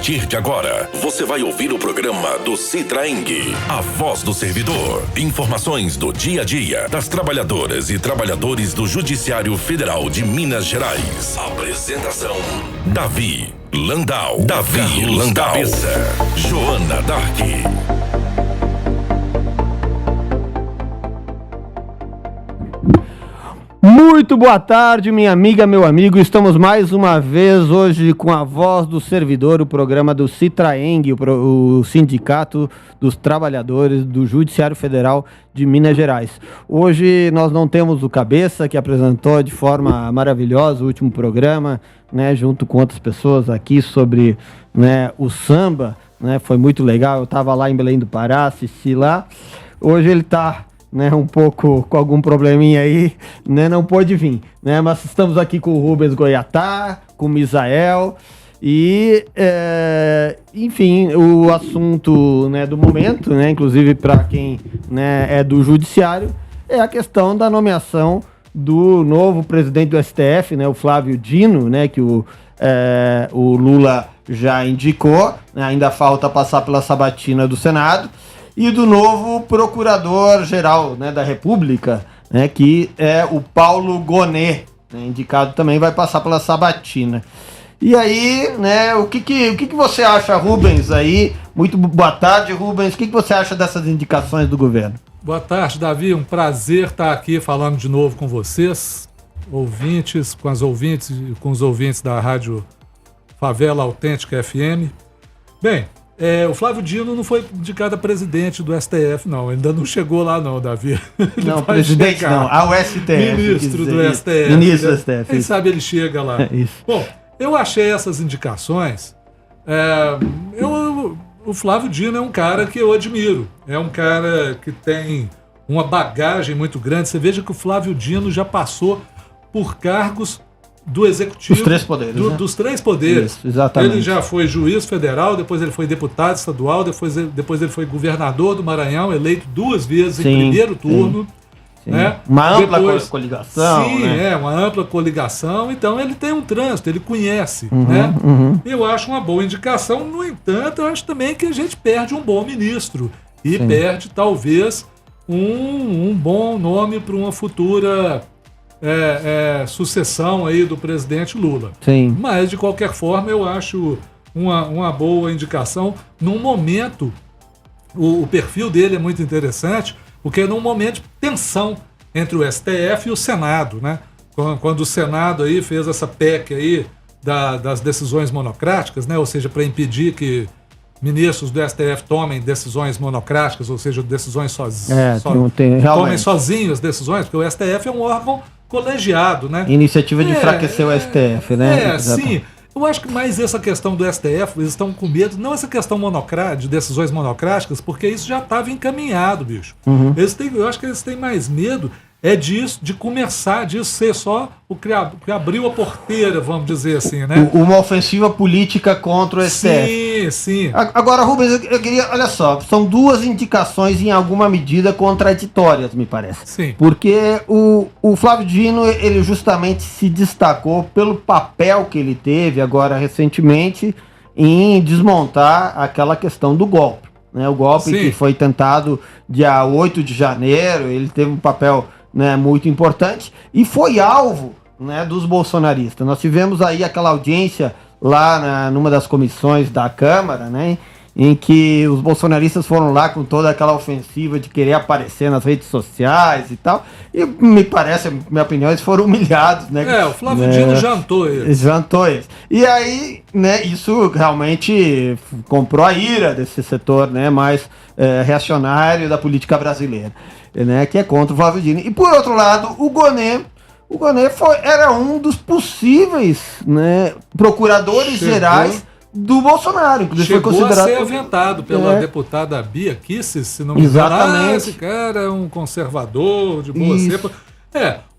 partir de agora, você vai ouvir o programa do Citraeng, a voz do servidor. Informações do dia a dia das trabalhadoras e trabalhadores do Judiciário Federal de Minas Gerais. Apresentação: Davi Landau, Cabeça, Joana Dark. Muito boa tarde, minha amiga, meu amigo. Estamos mais uma vez hoje com a voz do servidor, o programa do Citraeng, o Sindicato dos Trabalhadores do Judiciário Federal de Minas Gerais. Hoje nós não temos o Cabeça, que apresentou de forma maravilhosa o último programa, né, junto com outras pessoas aqui sobre, né, o samba, né, foi muito legal. Eu estava lá em Belém do Pará, assisti lá. Hoje ele está, né, um pouco com algum probleminha aí, né, não pôde vir, né, mas estamos aqui com o Rubens Goiatá, com o Misael e, enfim, o assunto, né, do momento, né, inclusive para quem, né, é do Judiciário, é a questão da nomeação do novo presidente do STF, né, o Flávio Dino, né, que o Lula já indicou, né, ainda falta passar pela sabatina do Senado, e do novo procurador-geral, né, da República, né, que é o Paulo Gonet, né, indicado também, vai passar pela sabatina. E aí, né, o que você acha, Rubens, aí? Muito boa tarde, Rubens. O que você acha dessas indicações do governo? Boa tarde, Davi. Um prazer estar aqui falando de novo com vocês, ouvintes, com as ouvintes e com os ouvintes da Rádio Favela Autêntica FM. Bem, o Flávio Dino não foi indicado a presidente do STF, não. Ainda não chegou lá, não, Davi. Não, presidente chegar. Não, ao STF. Ministro do STF. Ministro do STF. Quem sabe ele chega lá. Isso. Bom, eu achei essas indicações. O Flávio Dino é um cara que eu admiro. É um cara que tem uma bagagem muito grande. Você veja que o Flávio Dino já passou por cargos do Executivo. Dos três poderes. Dos três poderes. Isso, exatamente. Ele já foi juiz federal, depois ele foi deputado estadual, depois ele foi governador do Maranhão, eleito 2 vezes em primeiro turno. Sim. Né? Uma ampla coligação. Sim, né? Uma ampla coligação. Então ele tem um trânsito, ele conhece. Né? Eu acho uma boa indicação. No entanto, eu acho também que a gente perde um bom ministro. E perde, talvez, um bom nome para uma futura sucessão aí do presidente Lula. Sim. Mas, de qualquer forma, eu acho uma boa indicação. Num momento, o perfil dele é muito interessante, porque é num momento de tensão entre o STF e o Senado, né? Quando o Senado aí fez essa PEC aí das decisões monocráticas, né? Ou seja, para impedir que ministros do STF tomem decisões monocráticas, ou seja, decisões tomem sozinhos as decisões, porque o STF é um órgão colegiado, né? Iniciativa de enfraquecer o STF, né? Sim. Eu acho que mais essa questão do STF, eles estão com medo, não essa questão de decisões monocráticas, porque isso já estava encaminhado, bicho. Eu acho que eles têm mais medo disso, de começar, disso ser só o que abriu a porteira, vamos dizer assim, né? Uma ofensiva política contra o STF. Sim. Agora, Rubens, eu queria, olha só, são 2 indicações em alguma medida contraditórias, me parece. Sim. Porque o Flávio Dino, ele justamente se destacou pelo papel que ele teve agora recentemente em desmontar aquela questão do golpe, né? O golpe que foi tentado dia 8 de janeiro, ele teve um papel, né, muito importante e foi alvo, né, dos bolsonaristas. Nós tivemos aí aquela audiência lá numa das comissões da Câmara, né, em que os bolsonaristas foram lá com toda aquela ofensiva de querer aparecer nas redes sociais e tal, e me parece, minha opinião, eles foram humilhados, né? O Flávio Dino jantou eles. E aí, né, isso realmente comprou a ira desse setor, né, mais reacionário da política brasileira, né, que é contra o Flávio Dino. E por outro lado, o Gonet era um dos possíveis, né, procuradores gerais do Bolsonaro. Chegou foi considerado a ser aventado pela deputada Bia Kicis, se não me engano. Exatamente. Esse cara é um conservador de boa cepa.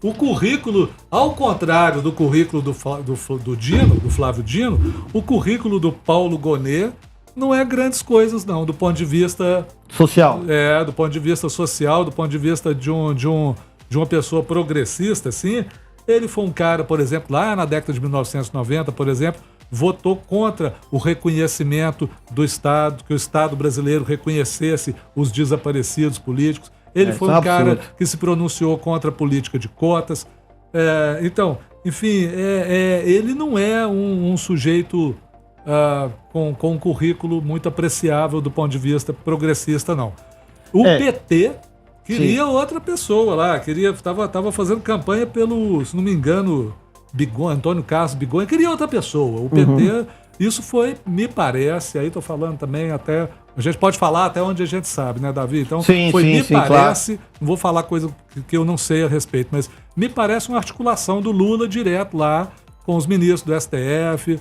O currículo, ao contrário do currículo do Flávio Dino, o currículo do Paulo Gonet não é grandes coisas, não, do ponto de vista social. Do ponto de vista social, do ponto de vista de uma pessoa progressista, assim. Ele foi um cara, por exemplo, lá na década de 1990, por exemplo, votou contra o reconhecimento do Estado, que o Estado brasileiro reconhecesse os desaparecidos políticos. Ele foi um cara que se pronunciou contra a política de cotas. Então, enfim, ele não é um sujeito com um currículo muito apreciável do ponto de vista progressista, não. O PT queria outra pessoa lá, estava fazendo campanha pelo, se não me engano, Antônio Carlos Bigonha, queria outra pessoa. O PT, isso foi, me parece, aí estou falando também até... A gente pode falar até onde a gente sabe, né, Davi? Então, parece, claro. Não vou falar coisa que eu não sei a respeito, mas me parece uma articulação do Lula direto lá com os ministros do STF,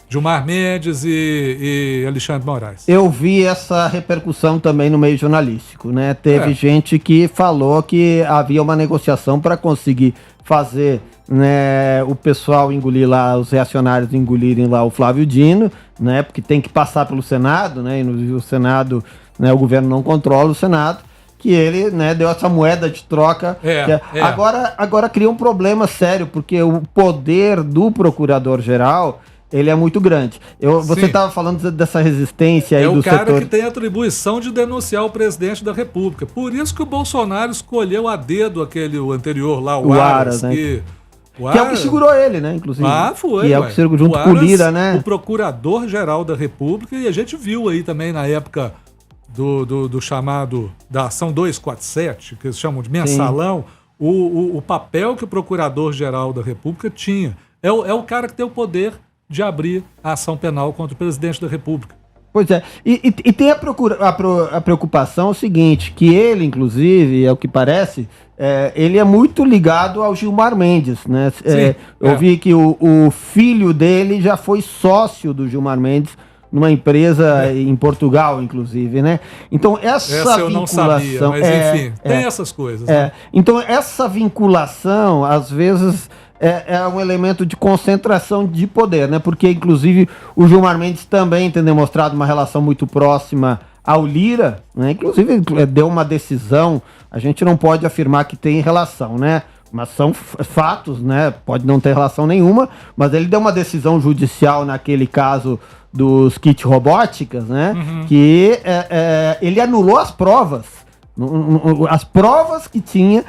Gilmar Mendes e Alexandre de Moraes. Eu vi essa repercussão também no meio jornalístico, né? Teve gente que falou que havia uma negociação para conseguir fazer, né, o pessoal engolir lá, os reacionários engolirem lá o Flávio Dino, né? Porque tem que passar pelo Senado, né? E no Senado, né, o governo não controla o Senado, que ele, né, deu essa moeda de troca. Agora cria um problema sério, porque o poder do procurador-geral, ele é muito grande. Você estava falando dessa resistência aí do setor... É o cara que tem a atribuição de denunciar o presidente da República. Por isso que o Bolsonaro escolheu a dedo o anterior lá, o Aras, né? Que é o que segurou ele, né, inclusive. Foi. Que é o que segurou junto com o Lira, né? O procurador-geral da República, e a gente viu aí também na época do chamado, da ação 247, que eles chamam de mensalão, o papel que o procurador-geral da República tinha. É o cara que tem o poder de abrir a ação penal contra o presidente da República. Pois é, e tem a preocupação seguinte, que ele, inclusive, é o que parece, ele é muito ligado ao Gilmar Mendes, né? Eu vi que o filho dele já foi sócio do Gilmar Mendes numa empresa em Portugal, inclusive, né? Então essa eu vinculação... não sabia, mas enfim, tem essas coisas. Né? Então essa vinculação, às vezes... É um elemento de concentração de poder, né? Porque, inclusive, o Gilmar Mendes também tem demonstrado uma relação muito próxima ao Lira, né? Inclusive, deu uma decisão, a gente não pode afirmar que tem relação, né? Mas são fatos, né? Pode não ter relação nenhuma, mas ele deu uma decisão judicial naquele caso dos kits robóticas, né? Que ele anulou as provas. As provas que tinha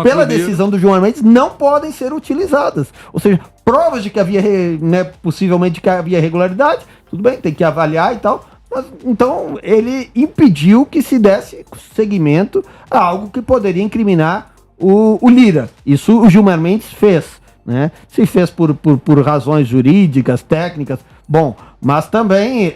pela decisão do Gilmar Mendes não podem ser utilizadas. Ou seja, provas de que havia, né, possivelmente que havia irregularidade, tudo bem, tem que avaliar e tal. Mas, então, ele impediu que se desse seguimento a algo que poderia incriminar o Lira. Isso o Gilmar Mendes fez, né? Se fez por razões jurídicas, técnicas, bom, mas também,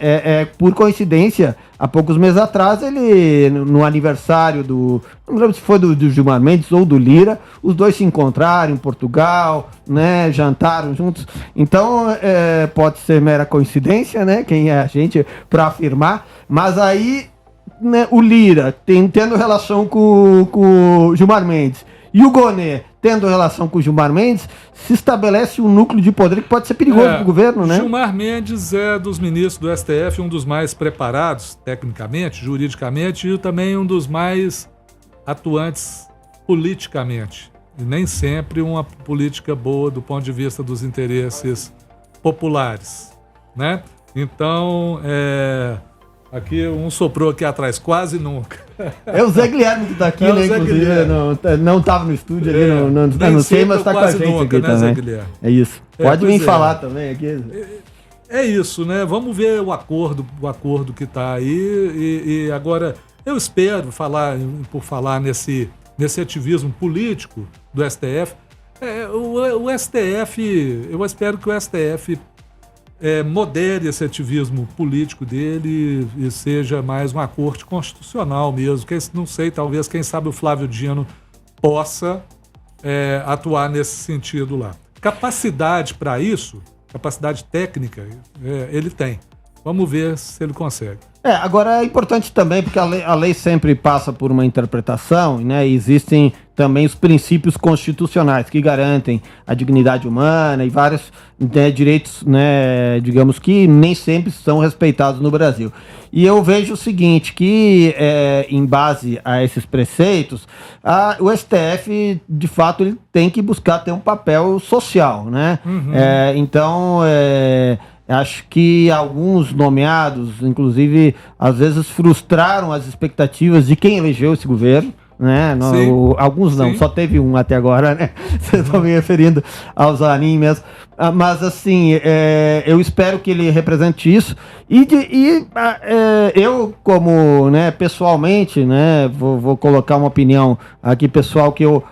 por coincidência, há poucos meses atrás, ele, no aniversário não lembro se foi do Gilmar Mendes ou do Lira, os dois se encontraram em Portugal, né, jantaram juntos. Então, pode ser mera coincidência, né, quem é a gente para afirmar, mas aí, né, o Lira tendo relação com o Gilmar Mendes e o Gonê tendo relação com o Gilmar Mendes, se estabelece um núcleo de poder que pode ser perigoso para o governo, né? Gilmar Mendes é dos ministros do STF um dos mais preparados, tecnicamente, juridicamente, e também um dos mais atuantes politicamente. E nem sempre uma política boa do ponto de vista dos interesses populares, né? Então, aqui, um soprou aqui atrás, quase nunca. É o Zé Guilherme que está aqui, né? Inclusive, não estava no estúdio ali, não sei, mas está com a gente nunca, aqui, né, também. Zé Guilherme? É isso. Pode vir falar também aqui. É isso, né? Vamos ver o acordo que está aí. E agora, eu espero, por falar nesse ativismo político do STF, o STF, eu espero que o STF modere esse ativismo político dele e seja mais uma corte constitucional mesmo. Não sei, talvez, quem sabe o Flávio Dino possa atuar nesse sentido lá. Capacidade para isso, capacidade técnica, ele tem. Vamos ver se ele consegue. Agora é importante também, porque a lei sempre passa por uma interpretação, né? E existem também os princípios constitucionais que garantem a dignidade humana e vários, né, direitos, né, digamos que nem sempre são respeitados no Brasil. E eu vejo o seguinte, que em base a esses preceitos, o STF, de fato, ele tem que buscar ter um papel social, né? Uhum. Então, acho que alguns nomeados, inclusive, às vezes frustraram as expectativas de quem elegeu esse governo, né? Alguns não, só teve um até agora, né? Vocês estão me referindo aos Zanin mesmo. Mas, assim, eu espero que ele represente isso. Eu, como, né, pessoalmente, né, vou colocar uma opinião aqui pessoal, que eu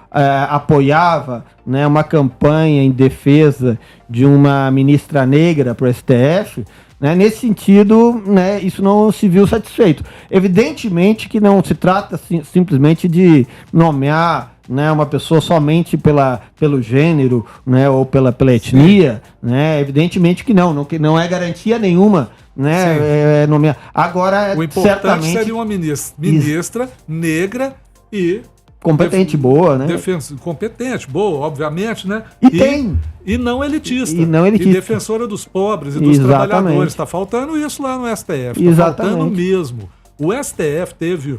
apoiava, né, uma campanha em defesa de uma ministra negra para o STF. Né, nesse sentido, né, isso não se viu satisfeito. Evidentemente que não se trata simplesmente de nomear, né, uma pessoa somente pelo gênero, né, ou pela etnia, né, evidentemente que não é garantia nenhuma, né, nomear. Agora, o importante certamente seria uma ministra negra e competente, boa, né? Competente, boa, obviamente, né? E não elitista. E defensora dos pobres e dos trabalhadores. Está faltando isso lá no STF. Está faltando mesmo. O STF teve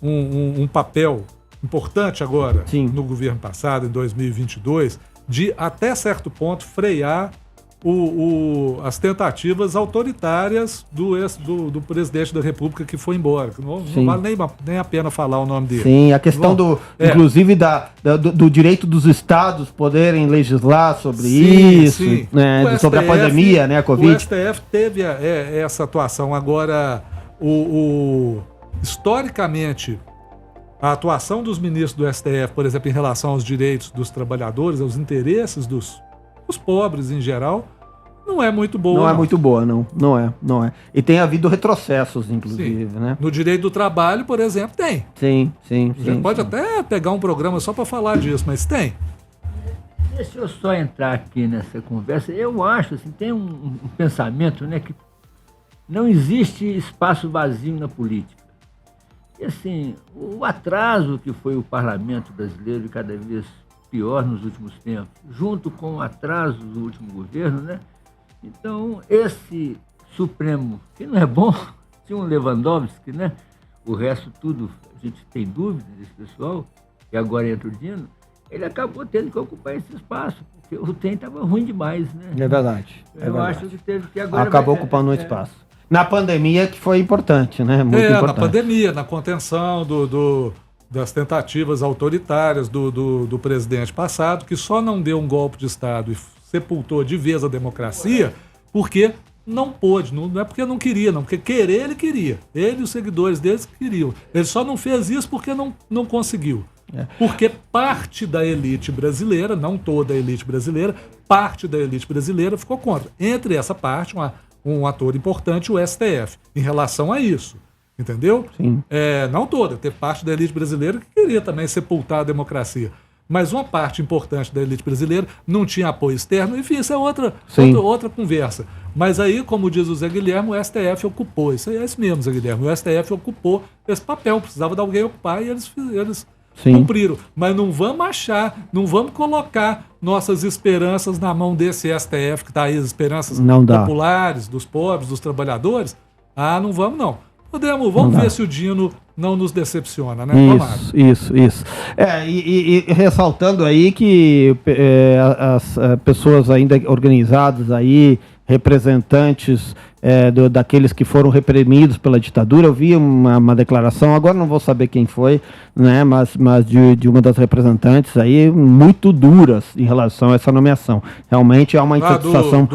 um papel importante agora, no governo passado, em 2022, de, até certo ponto, frear as tentativas autoritárias do presidente da República que foi embora. Não vale nem a pena falar o nome dele. Sim, a questão inclusive do direito dos estados poderem legislar sobre isso, né, sobre a pandemia, né, a Covid. O STF teve essa atuação. Agora, historicamente, a atuação dos ministros do STF, por exemplo, em relação aos direitos dos trabalhadores, aos interesses dos pobres em geral, não é muito boa. Não é muito boa, não é. E tem havido retrocessos, inclusive, né? No direito do trabalho, por exemplo, tem. Sim. A gente pode até pegar um programa só para falar disso, mas tem. Deixa eu só entrar aqui nessa conversa. Eu acho, assim, tem um pensamento, né, que não existe espaço vazio na política. E, assim, o atraso que foi o parlamento brasileiro, cada vez pior nos últimos tempos, junto com o atraso do último governo, né? Então, esse Supremo, que não é bom, tinha um Lewandowski, né? O resto tudo, a gente tem dúvida desse pessoal, e agora entra o Dino, ele acabou tendo que ocupar esse espaço, porque o TEM estava ruim demais, né? É verdade. Eu acho que teve que agora... Acabou ocupando um espaço. Na pandemia, que foi importante, né? Muito importante. Na pandemia, na contenção das tentativas autoritárias do presidente passado, que só não deu um golpe de Estado e sepultou de vez a democracia, porque não pôde, não é porque não queria, não, porque querer ele queria. Ele e os seguidores deles queriam. Ele só não fez isso porque não conseguiu. Porque parte da elite brasileira, não toda a elite brasileira, parte da elite brasileira ficou contra. Entre essa parte, um ator importante, o STF, em relação a isso. Entendeu? Sim. Não toda, teve parte da elite brasileira que queria também sepultar a democracia. Mas uma parte importante da elite brasileira não tinha apoio externo. Enfim, isso é outra conversa. Mas aí, como diz o Zé Guilherme, o STF ocupou. Isso é isso mesmo, Zé Guilherme. O STF ocupou esse papel. Precisava de alguém ocupar e eles cumpriram. Mas não vamos colocar nossas esperanças na mão desse STF que está aí, as esperanças populares, dos pobres, dos trabalhadores. Não vamos não. Vamos ver se o Dino não nos decepciona, né? Isso. E ressaltando aí que as pessoas ainda organizadas aí, representantes daqueles que foram reprimidos pela ditadura, eu vi uma declaração, agora não vou saber quem foi, né? Mas de uma das representantes aí, muito duras em relação a essa nomeação. Realmente há uma insatisfação...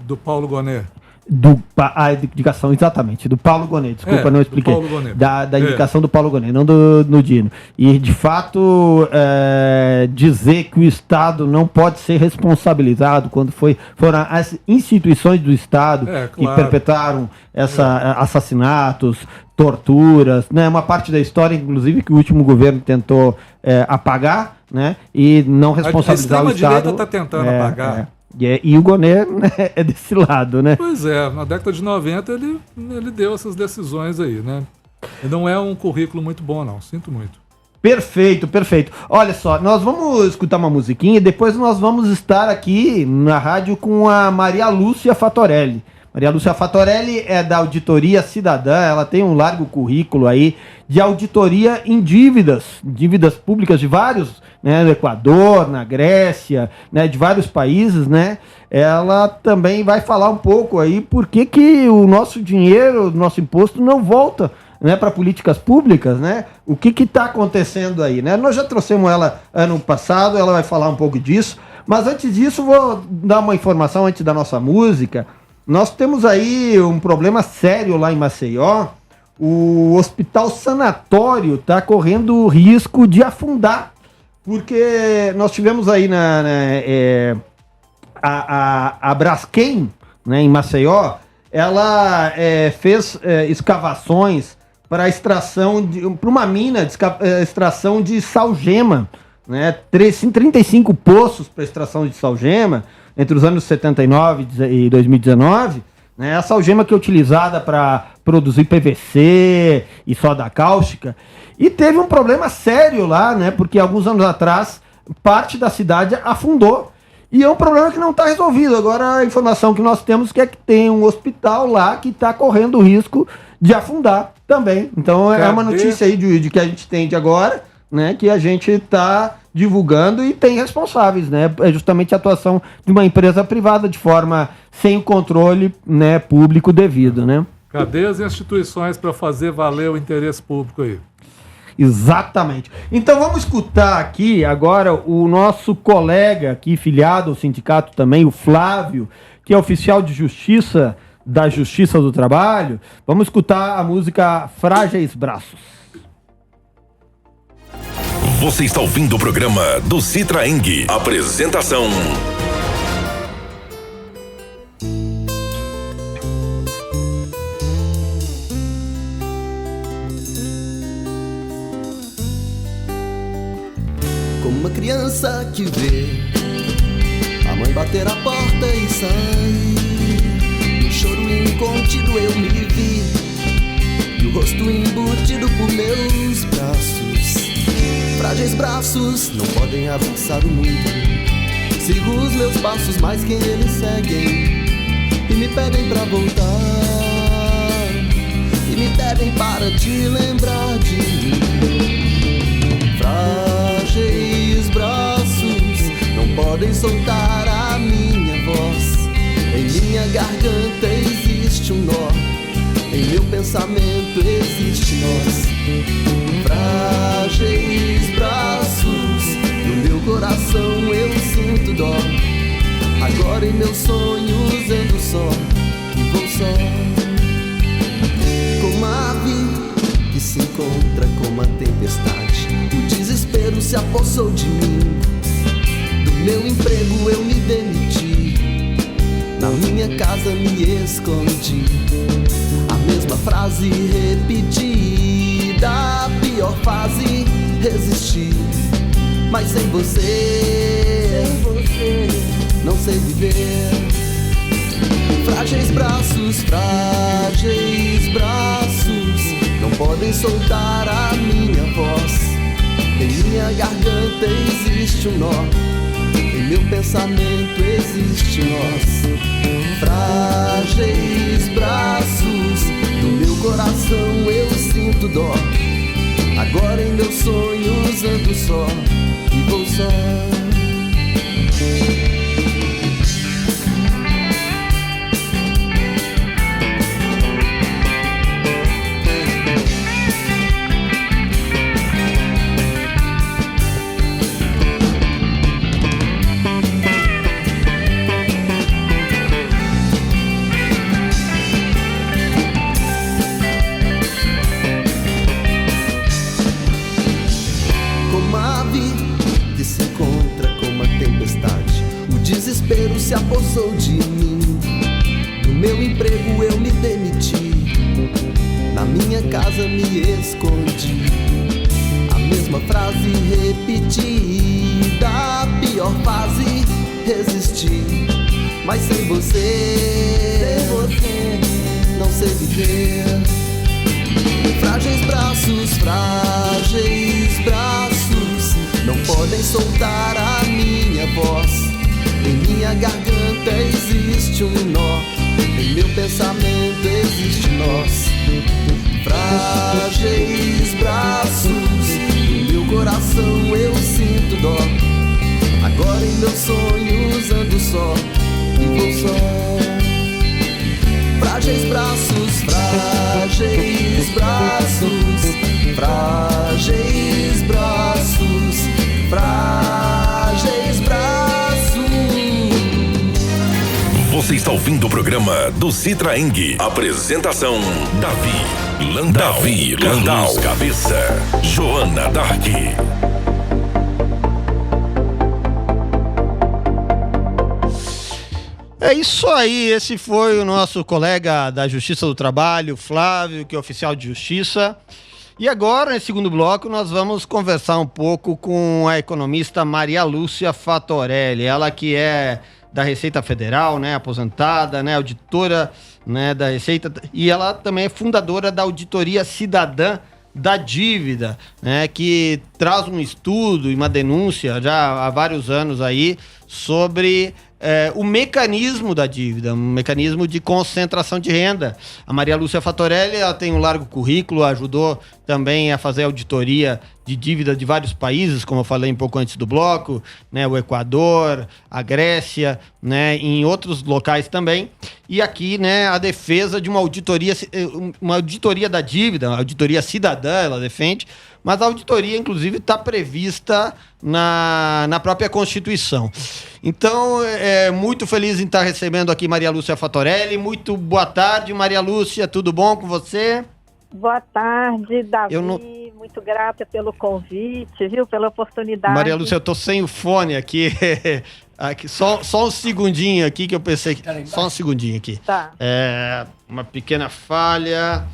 Do Paulo Gonet. A indicação, exatamente, do Paulo Gonet, desculpa, não expliquei. Da indicação do Paulo Gonet, não do Dino. E, de fato, dizer que o Estado não pode ser responsabilizado quando foram as instituições do Estado que perpetraram assassinatos, torturas, né? Uma parte da história, inclusive, que o último governo tentou apagar, né? E não responsabilizar o Estado. A extrema-direita está tentando apagar. E o Gonê, né, é desse lado, né? Pois é, na década de 90 ele deu essas decisões aí, né? E não é um currículo muito bom, não. Sinto muito. Perfeito, perfeito. Olha só, nós vamos escutar uma musiquinha e depois nós vamos estar aqui na rádio com a Maria Lúcia Fatorelli. Maria Lúcia Fatorelli é da Auditoria Cidadã, ela tem um largo currículo aí de auditoria em dívidas públicas de vários, né, no Equador, na Grécia, né, de vários países, né? Ela também vai falar um pouco aí por que o nosso dinheiro, o nosso imposto não volta, né, para políticas públicas, né? O que está acontecendo aí, né? Nós já trouxemos ela ano passado, ela vai falar um pouco disso, mas antes disso vou dar uma informação antes da nossa música. Nós temos aí um problema sério lá em Maceió. O Hospital Sanatório está correndo risco de afundar, porque nós tivemos aí a Braskem, né, em Maceió, ela fez escavações para extração para uma mina de extração de salgema, né? 35 poços para extração de salgema entre os anos 79 e 2019, né? A salgema que é utilizada para produzir PVC e soda cáustica, e teve um problema sério lá, né? Porque alguns anos atrás parte da cidade afundou. E é um problema que não está resolvido. Agora a informação que nós temos é que tem um hospital lá que está correndo o risco de afundar também. Então é uma notícia aí de que a gente tem de agora, né? Que a gente está divulgando e tem responsáveis, né? É justamente a atuação de uma empresa privada de forma sem o controle, né, público devido, né? Cadê as instituições para fazer valer o interesse público aí? Exatamente. Então vamos escutar aqui agora o nosso colega aqui, filiado ao sindicato também, o Flávio, que é oficial de justiça da Justiça do Trabalho. Vamos escutar a música Frágeis Braços. Você está ouvindo o programa do Citraeng. Apresentação: como uma criança que vê a mãe bater a porta e sai. No choro incontido eu me vi, e o rosto embutido por meus braços. Frágeis braços não podem avançar o mundo. Sigo os meus passos, mas quem eles seguem, e me pedem pra voltar, e me pedem para te lembrar de mim. Frágeis braços não podem soltar a minha voz. Em minha garganta existe um nó, em meu pensamento existe nós. Frágeis braços, no meu coração eu sinto dó. Agora em meus sonhos ando só, e vou só. Como a ave que se encontra com uma tempestade, o desespero se apossou de mim. Do meu emprego eu me demiti, na minha casa me escondi. A mesma frase repeti, da pior fase resisti. Mas sem você não sei viver. Frágeis braços não podem soltar a minha voz. Em minha garganta existe um nó, em meu pensamento existe nós. Frágeis braços, no meu coração eu sinto dó. Agora em meus sonhos ando só, e vou só. Se apossou de mim. No meu emprego eu me demiti, na minha casa me escondi. A mesma frase repeti, da pior fase resisti. mas sem você não sei viver. Frágeis braços, não podem soltar a minha voz. Em minha garganta existe um nó, em meu pensamento existe nós. Frágeis braços, no meu coração eu sinto dó. Agora em meus sonhos ando só e vou só. Frágeis braços, frágeis braços, frágeis braços, frágeis braços. Você está ouvindo o programa do Citraeng. Apresentação: Davi Landau, Cabeça, Joana Dark. É isso aí, esse foi o nosso colega da Justiça do Trabalho, Flávio, que é oficial de justiça. E agora, nesse segundo bloco, nós vamos conversar um pouco com a economista Maria Lúcia Fatorelli, ela que é da Receita Federal, né, aposentada, né, auditora, né, da Receita, e ela também é fundadora da Auditoria Cidadã da Dívida, né, que traz um estudo e uma denúncia já há vários anos aí sobre o mecanismo da dívida, um mecanismo de concentração de renda. A Maria Lúcia Fatorelli, ela tem um largo currículo, ajudou também a fazer auditoria de dívida de vários países, como eu falei um pouco antes do bloco, né, o Equador, a Grécia, né, em outros locais também. E aqui, né, a defesa de uma auditoria da dívida, uma auditoria cidadã, ela defende, mas a auditoria, inclusive, está prevista na própria Constituição. Então, muito feliz em estar recebendo aqui Maria Lúcia Fatorelli. Muito boa tarde, Maria Lúcia, tudo bom com você? Boa tarde, Davi. Muito grata pelo convite, viu? Pela oportunidade. Maria Lúcia, eu tô sem o fone aqui. Aqui só um segundinho aqui que eu pensei que... Só um segundinho aqui. Tá. Uma pequena falha.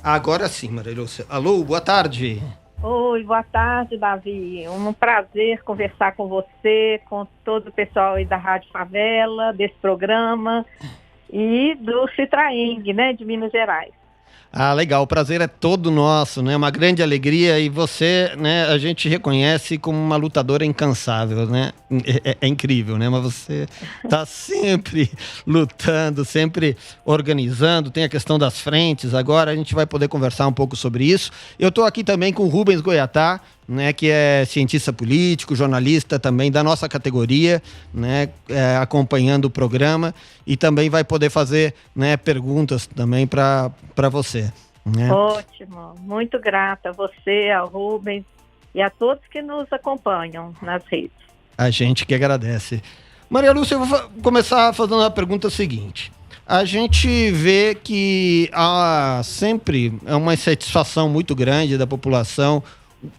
Agora sim, Maria Lúcia. Alô, boa tarde. Oi, boa tarde, Davi. Um prazer conversar com você, com todo o pessoal aí da Rádio Favela, desse programa e do Citraeng, né, de Minas Gerais. Ah, legal, o prazer é todo nosso, né? Uma grande alegria e você, né, a gente reconhece como uma lutadora incansável, né? É incrível, né? Mas você tá sempre lutando, sempre organizando, tem a questão das frentes, agora a gente vai poder conversar um pouco sobre isso. Eu tô aqui também com o Rubens Goiatá, né, que é cientista político, jornalista também da nossa categoria, né, acompanhando o programa e também vai poder fazer, né, perguntas também para você. Né? Ótimo, muito grata a você, ao Rubens e a todos que nos acompanham nas redes. A gente que agradece. Maria Lúcia, eu vou começar fazendo a pergunta seguinte. A gente vê que há sempre uma insatisfação muito grande da população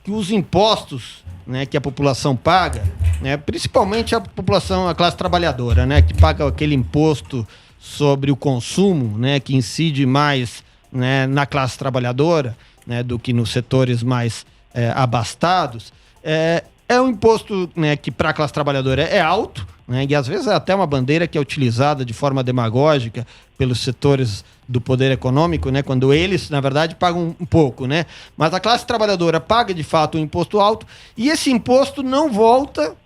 que os impostos, né, que a população paga, né, principalmente a população, a classe trabalhadora, né, que paga aquele imposto sobre o consumo, né, que incide mais, né, na classe trabalhadora, né, do que nos setores mais abastados, é um imposto, né, que para a classe trabalhadora é alto, né, e às vezes é até uma bandeira que é utilizada de forma demagógica pelos setores do poder econômico, né, quando eles, na verdade, pagam um pouco, né? Mas a classe trabalhadora paga, de fato, um imposto alto e esse imposto não volta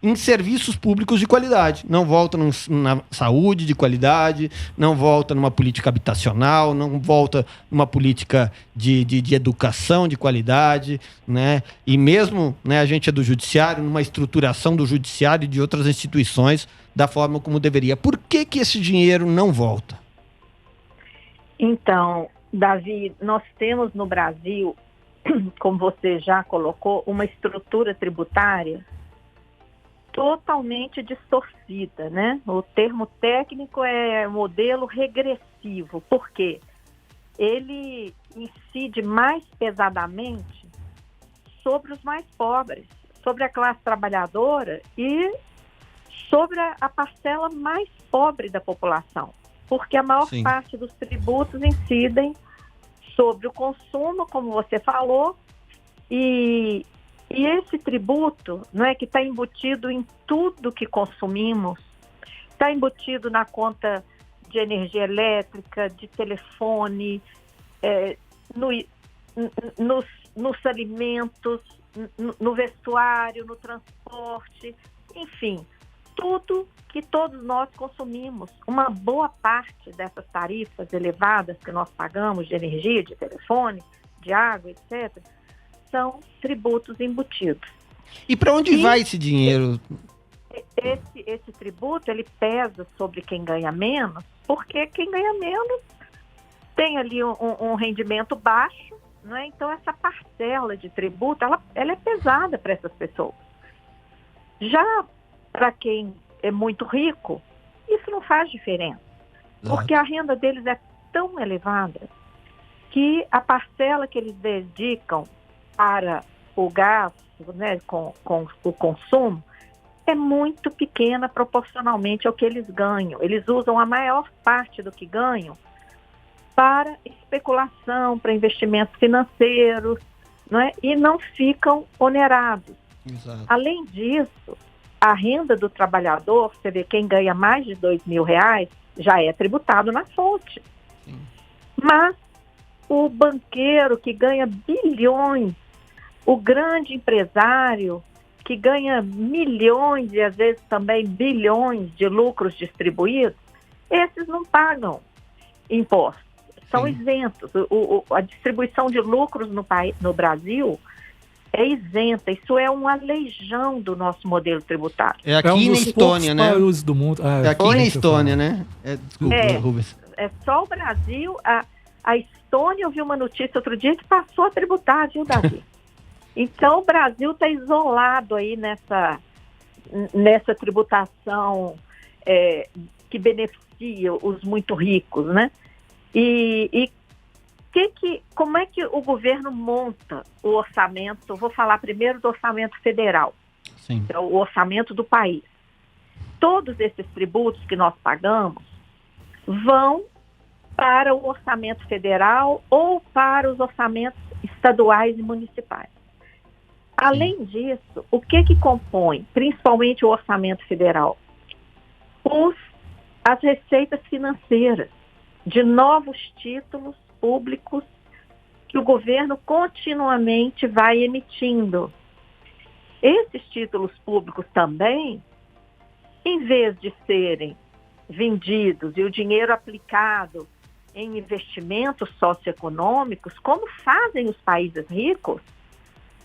em serviços públicos de qualidade, não volta na saúde de qualidade, não volta numa política habitacional, não volta numa política de educação de qualidade, né? E mesmo, né, a gente é do judiciário, numa estruturação do judiciário e de outras instituições da forma como deveria. Por que esse dinheiro não volta? Então, Davi, nós temos no Brasil, como você já colocou, uma estrutura tributária totalmente distorcida, né? O termo técnico é modelo regressivo, porque ele incide mais pesadamente sobre os mais pobres, sobre a classe trabalhadora e sobre a parcela mais pobre da população, porque a maior parte dos tributos incidem sobre o consumo, como você falou, e E esse tributo, não é, que está embutido em tudo que consumimos, está embutido na conta de energia elétrica, de telefone, nos alimentos, no vestuário, no transporte, enfim, tudo que todos nós consumimos. Uma boa parte dessas tarifas elevadas que nós pagamos de energia, de telefone, de água, etc., são tributos embutidos. E para onde vai esse dinheiro? Esse tributo, ele pesa sobre quem ganha menos, porque quem ganha menos tem ali um rendimento baixo, não é? Então essa parcela de tributo, ela é pesada para essas pessoas. Já para quem é muito rico, isso não faz diferença, porque a renda deles é tão elevada que a parcela que eles dedicam para o gasto, né, com o consumo, é muito pequena proporcionalmente ao que eles ganham. Eles usam a maior parte do que ganham para especulação, para investimentos financeiros, não é? E não ficam onerados. Exato. Além disso, a renda do trabalhador, você vê, quem ganha mais de R$2.000 já é tributado na fonte. Sim. Mas o banqueiro que ganha bilhões, o grande empresário que ganha milhões e às vezes também bilhões de lucros distribuídos, esses não pagam impostos, são isentos. A distribuição de lucros no Brasil é isenta. Isso é um aleijão do nosso modelo tributário. É aqui na Estônia, né? Do mundo. É aqui na Estônia, né? Desculpa, Rubens. É só o Brasil. A Estônia, eu vi uma notícia outro dia que passou a tributar, viu, Davi? Então, o Brasil está isolado aí nessa tributação que beneficia os muito ricos, né? E como é que o governo monta o orçamento? Eu vou falar primeiro do orçamento federal, Sim. é o orçamento do país. Todos esses tributos que nós pagamos vão para o orçamento federal ou para os orçamentos estaduais e municipais. Além disso, o que compõe, principalmente o orçamento federal? As receitas financeiras de novos títulos públicos que o governo continuamente vai emitindo. Esses títulos públicos também, em vez de serem vendidos e o dinheiro aplicado em investimentos socioeconômicos, como fazem os países ricos,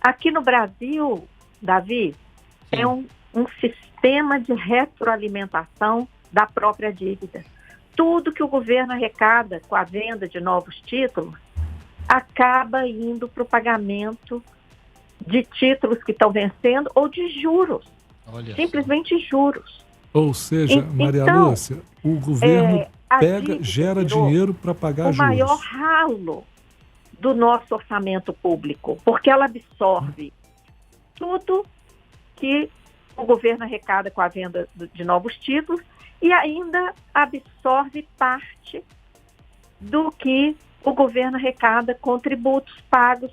aqui no Brasil, Davi, é um sistema de retroalimentação da própria dívida. Tudo que o governo arrecada com a venda de novos títulos acaba indo para o pagamento de títulos que estão vencendo ou de juros. Olha simplesmente juros. Ou seja, Maria então, Lúcia, o governo gera dinheiro para pagar o juros. O maior ralo do nosso orçamento público, porque ela absorve tudo que o governo arrecada com a venda de novos títulos e ainda absorve parte do que o governo arrecada com tributos pagos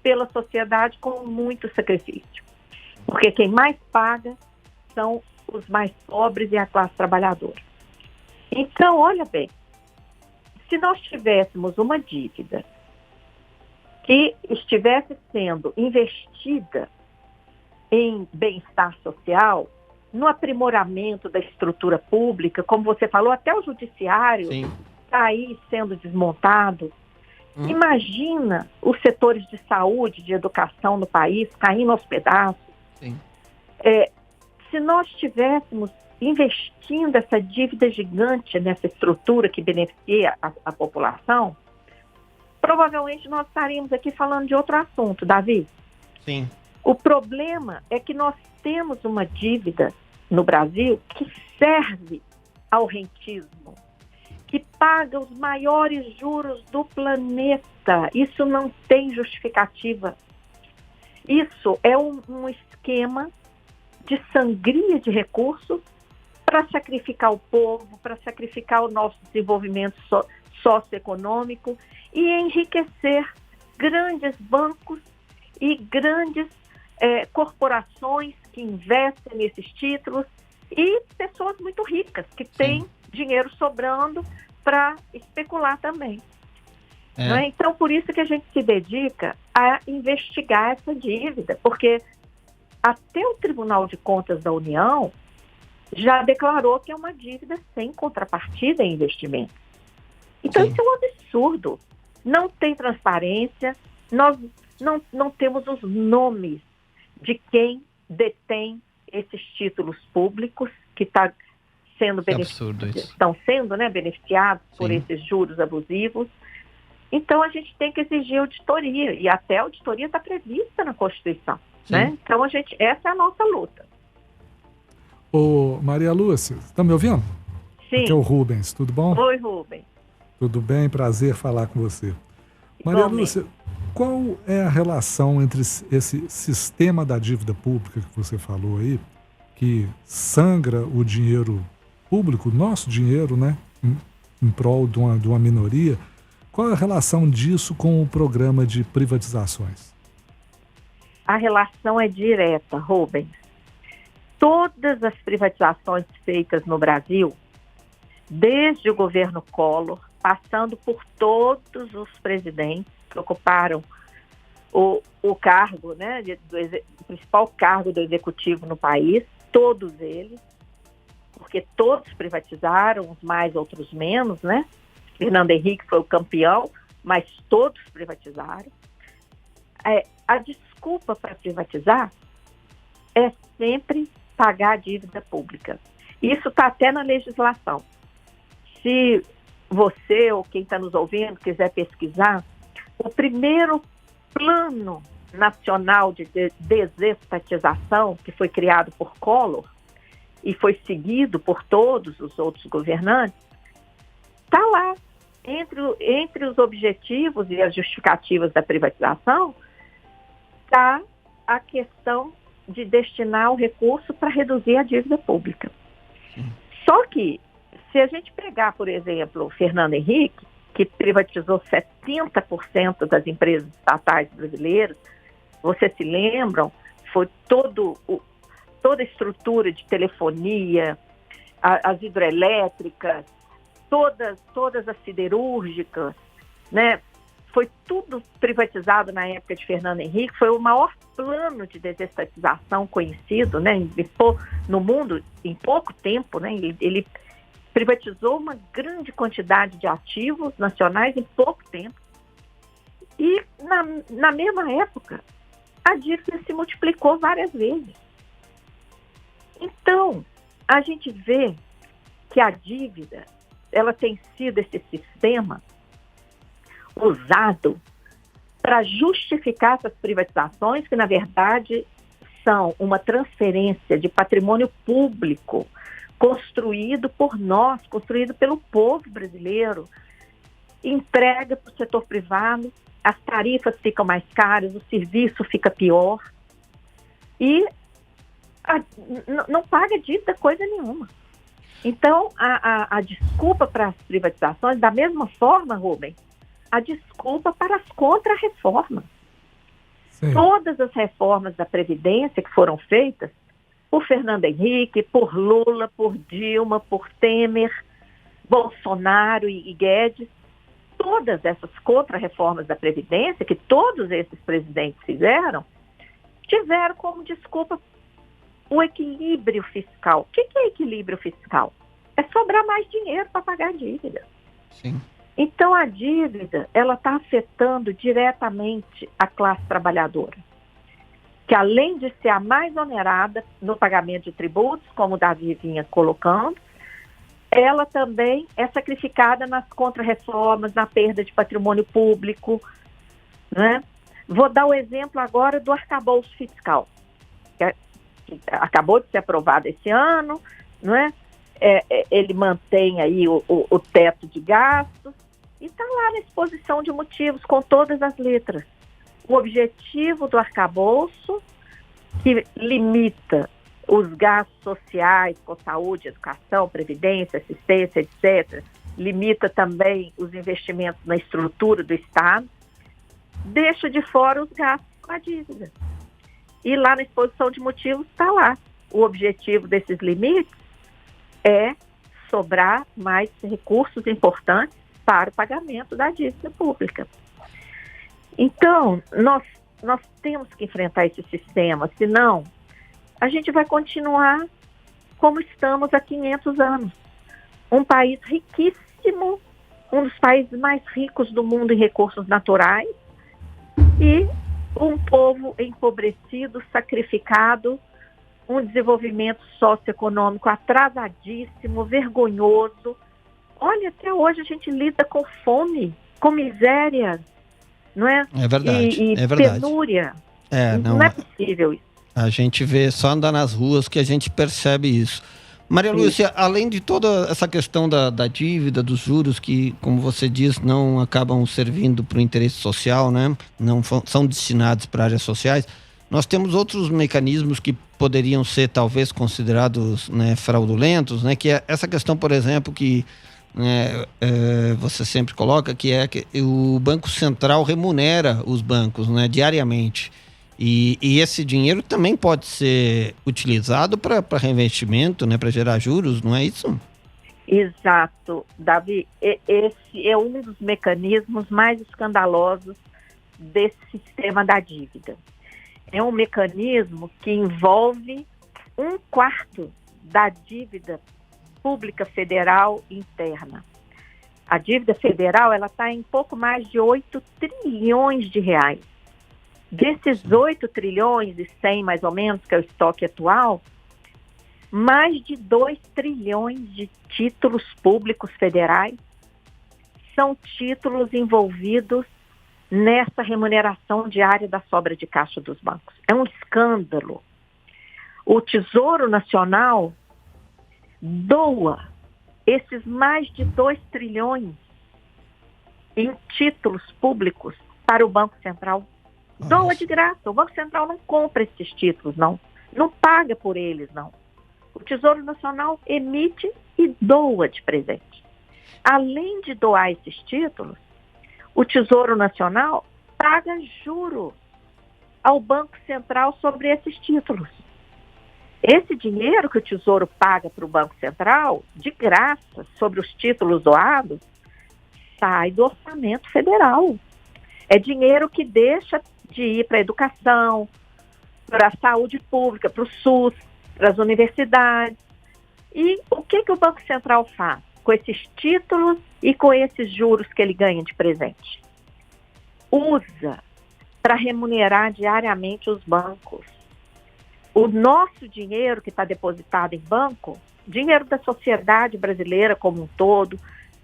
pela sociedade com muito sacrifício. Porque quem mais paga são os mais pobres e a classe trabalhadora. Então, olha bem, se nós tivéssemos uma dívida que estivesse sendo investida em bem-estar social, no aprimoramento da estrutura pública, como você falou, até o judiciário está aí sendo desmontado. Imagina os setores de saúde, de educação no país caindo aos pedaços. Se nós estivéssemos investindo essa dívida gigante nessa estrutura que beneficia a população, provavelmente nós estaríamos aqui falando de outro assunto, Davi. Sim. O problema é que nós temos uma dívida no Brasil que serve ao rentismo, que paga os maiores juros do planeta. Isso não tem justificativa. Isso é um esquema de sangria de recursos para sacrificar o povo, para sacrificar o nosso desenvolvimento socioeconômico e enriquecer grandes bancos e grandes corporações que investem nesses títulos e pessoas muito ricas que têm dinheiro sobrando para especular também. Né? Então, por isso que a gente se dedica a investigar essa dívida, porque até o Tribunal de Contas da União já declarou que é uma dívida sem contrapartida em investimento. Então, isso é um absurdo. Não tem transparência, nós não temos os nomes de quem detém esses títulos públicos que estão sendo beneficiados por esses juros abusivos. Então, a gente tem que exigir auditoria, e até a auditoria está prevista na Constituição. Né? Então, essa é a nossa luta. Ô, Maria Lúcia, está me ouvindo? Sim. Aqui é o Rubens, tudo bom? Oi, Rubens. Tudo bem, prazer falar com você. Maria Lúcia, qual é a relação entre esse sistema da dívida pública que você falou aí, que sangra o dinheiro público, nosso dinheiro, né, em prol de uma minoria? Qual é a relação disso com o programa de privatizações? A relação é direta, Rubens. Todas as privatizações feitas no Brasil, desde o governo Collor, passando por todos os presidentes que ocuparam o cargo, né, o principal cargo do executivo no país, todos eles, porque todos privatizaram, uns mais, outros menos, né? Fernando Henrique foi o campeão, mas todos privatizaram. A desculpa para privatizar é sempre pagar a dívida pública. Isso está até na legislação. Se você ou quem está nos ouvindo quiser pesquisar, o primeiro Plano Nacional de Desestatização, que foi criado por Collor e foi seguido por todos os outros governantes, está lá. Entre os objetivos e as justificativas da privatização, está a questão de destinar o recurso para reduzir a dívida pública. Só que, se a gente pegar, por exemplo, o Fernando Henrique, que privatizou 70% das empresas estatais brasileiras, vocês se lembram, foi toda a estrutura de telefonia, as hidrelétricas, todas as siderúrgicas, né? Foi tudo privatizado na época de Fernando Henrique, foi o maior plano de desestatização conhecido, né, no mundo em pouco tempo, né? Ele privatizou uma grande quantidade de ativos nacionais em pouco tempo. E na mesma época, a dívida se multiplicou várias vezes. Então, a gente vê que a dívida, ela tem sido esse sistema usado para justificar essas privatizações, que na verdade são uma transferência de patrimônio público construído por nós, construído pelo povo brasileiro, entrega para o setor privado, as tarifas ficam mais caras, o serviço fica pior e não paga dívida coisa nenhuma. Então, a desculpa para as privatizações, da mesma forma, Rubens, a desculpa para as contra-reformas. Todas as reformas da Previdência que foram feitas por Fernando Henrique, por Lula, por Dilma, por Temer, Bolsonaro e Guedes, todas essas contra-reformas da Previdência, que todos esses presidentes fizeram, tiveram como desculpa o equilíbrio fiscal. O que é equilíbrio fiscal? É sobrar mais dinheiro para pagar a dívida. Sim. Então, a dívida, ela está afetando diretamente a classe trabalhadora, que além de ser a mais onerada no pagamento de tributos, como o Davi vinha colocando, ela também é sacrificada nas contra-reformas, na perda de patrimônio público, né? Vou dar o exemplo agora do arcabouço fiscal, que acabou de ser aprovado esse ano, né? Ele mantém aí o teto de gastos e está lá na exposição de motivos com todas as letras. O objetivo do arcabouço, que limita os gastos sociais com saúde, educação, previdência, assistência, etc., limita também os investimentos na estrutura do Estado, deixa de fora os gastos com a dívida. E lá na exposição de motivos está lá. O objetivo desses limites é sobrar mais recursos importantes para o pagamento da dívida pública. Então, nós temos que enfrentar esse sistema, senão a gente vai continuar como estamos há 500 anos. Um país riquíssimo, um dos países mais ricos do mundo em recursos naturais, e um povo empobrecido, sacrificado, um desenvolvimento socioeconômico atrasadíssimo, vergonhoso. Olha, até hoje a gente lida com fome, com miséria, não é? É verdade, e é verdade. penúria. Não Não é possível isso. A gente vê, só andar nas ruas que a gente percebe isso. Maria Lúcia, além de toda essa questão da dívida, dos juros, que, como você diz, não acabam servindo para o interesse social, né? Não são destinados para áreas sociais, nós temos outros mecanismos que poderiam ser, talvez, considerados, né, fraudulentos, né? Que é essa questão, por exemplo, que você sempre coloca, que é que o Banco Central remunera os bancos, né, diariamente. E esse dinheiro também pode ser utilizado para reinvestimento, né, para gerar juros, não é isso? Exato, Davi. Esse é um dos mecanismos mais escandalosos desse sistema da dívida. É um mecanismo que envolve 1/4 da dívida pública federal interna. A dívida federal está em pouco mais de 8 trilhões de reais. Desses 8 trilhões e 100, mais ou menos, que é o estoque atual, mais de 2 trilhões de títulos públicos federais são títulos envolvidos nessa remuneração diária da sobra de caixa dos bancos. É um escândalo. O Tesouro Nacional doa esses mais de 2 trilhões em títulos públicos para o Banco Central. Doa de graça. O Banco Central não compra esses títulos, não. Não paga por eles, não. O Tesouro Nacional emite e doa de presente. Além de doar esses títulos, o Tesouro Nacional paga juros ao Banco Central sobre esses títulos. Esse dinheiro que o Tesouro paga para o Banco Central, de graça, sobre os títulos doados, sai do orçamento federal. É dinheiro que deixa de ir para a educação, para a saúde pública, para o SUS, para as universidades. E o que o Banco Central faz com esses títulos e com esses juros que ele ganha de presente? Usa para remunerar diariamente os bancos. O nosso dinheiro que está depositado em banco, dinheiro da sociedade brasileira como um todo,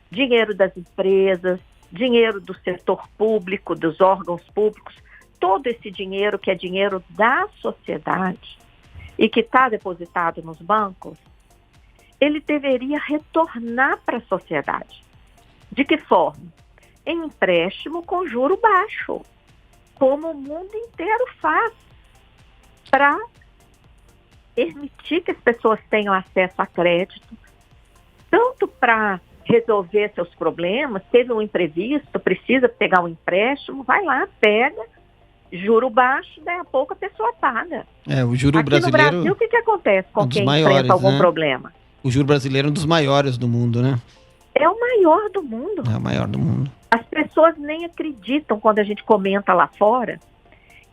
dinheiro das empresas, dinheiro do setor público, dos órgãos públicos, todo esse dinheiro que é dinheiro da sociedade e que está depositado nos bancos, ele deveria retornar para a sociedade. De que forma? Em empréstimo com juro baixo, como o mundo inteiro faz, para permitir que as pessoas tenham acesso a crédito, tanto para resolver seus problemas, teve um imprevisto, precisa pegar um empréstimo, vai lá, pega, juro baixo, daí a pouco a pessoa paga. O juro Aqui brasileiro... no Brasil, o que acontece com quem maiores, enfrenta algum né? problema? O juro brasileiro é um dos maiores do mundo, né? É o maior do mundo. É o maior do mundo. As pessoas nem acreditam quando a gente comenta lá fora